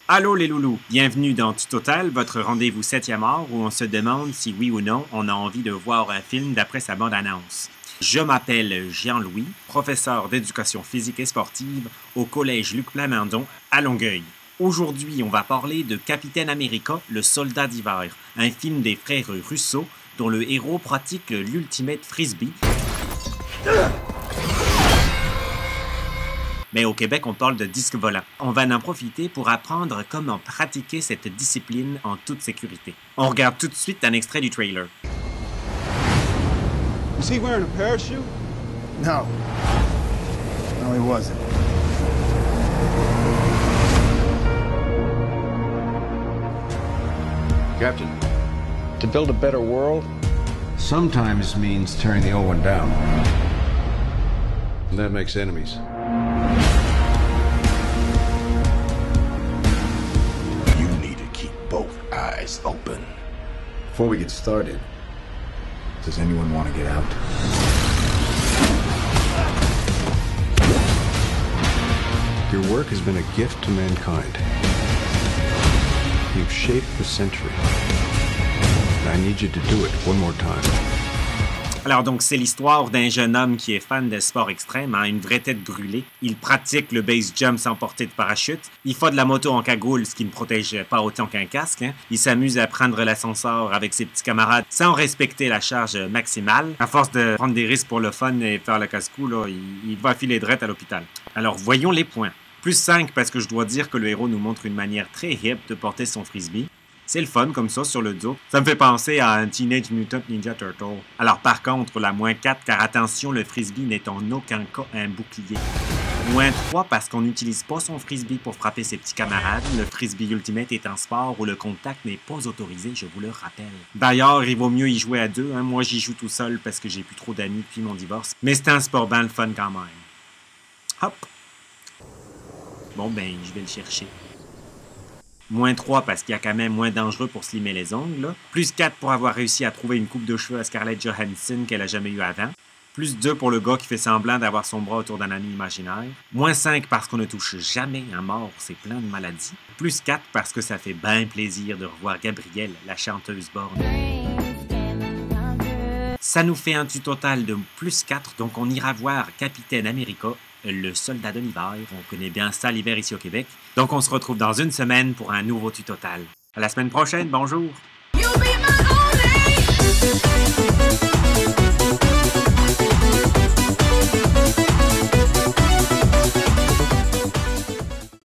Allô les loulous, bienvenue dans Tutotal, votre rendez-vous 7e art où on se demande si oui ou non on a envie de voir un film d'après sa bande-annonce. Je m'appelle Jean-Louis, professeur d'éducation physique et sportive au collège Luc Plamondon à Longueuil. Aujourd'hui, on va parler de Capitaine America, le soldat d'hiver, un film des frères Russo dont le héros pratique l'ultimate frisbee. Mais au Québec, on parle de disque volant. On va en profiter pour apprendre comment pratiquer cette discipline en toute sécurité. On regarde tout de suite un extrait du trailer. Was he wearing a parachute? No. No, he wasn't. Captain, to build a better world sometimes means tearing the old one down. And that makes enemies. You need to keep both eyes open. Before we get started, does anyone want to get out? Your work has been a gift to mankind. You've shaped the century. I need you to do it one more time. Alors donc, c'est l'histoire d'un jeune homme qui est fan de sport extrême, une vraie tête brûlée. Il pratique le base jump sans porter de parachute. Il fait de la moto en cagoule, ce qui ne protège pas autant qu'un casque. Il s'amuse à prendre l'ascenseur avec ses petits camarades sans respecter la charge maximale. À force de prendre des risques pour le fun et faire le casse-cou, il va filer droit à l'hôpital. Alors, voyons les points. Plus 5 parce que je dois dire que le héros nous montre une manière très hip de porter son frisbee. C'est le fun comme ça sur le dos. Ça me fait penser à un Teenage Mutant Ninja Turtle. Alors par contre, la moins 4 car attention, le frisbee n'est en aucun cas un bouclier. Moins 3 parce qu'on n'utilise pas son frisbee pour frapper ses petits camarades. Le frisbee ultimate est un sport où le contact n'est pas autorisé, je vous le rappelle. D'ailleurs, il vaut mieux y jouer à deux. Moi, j'y joue tout seul parce que j'ai plus trop d'amis depuis mon divorce. Mais c'est un sport bien le fun quand même. Hop! Bon ben, je vais le chercher. Moins 3 parce qu'il y a quand même moins dangereux pour slimer les ongles. Là. Plus 4 pour avoir réussi à trouver une coupe de cheveux à Scarlett Johansson qu'elle a jamais eu avant. Plus 2 pour le gars qui fait semblant d'avoir son bras autour d'un ami imaginaire. Moins 5 parce qu'on ne touche jamais un mort, c'est plein de maladies. Plus 4 parce que ça fait bien plaisir de revoir Gabrielle, la chanteuse borne. Ça nous fait un total de plus 4, donc on ira voir Capitaine America, le soldat de l'hiver. On connaît bien ça l'hiver ici au Québec. Donc on se retrouve dans une semaine pour un nouveau tutotal. À la semaine prochaine, bonjour! You'll be my only...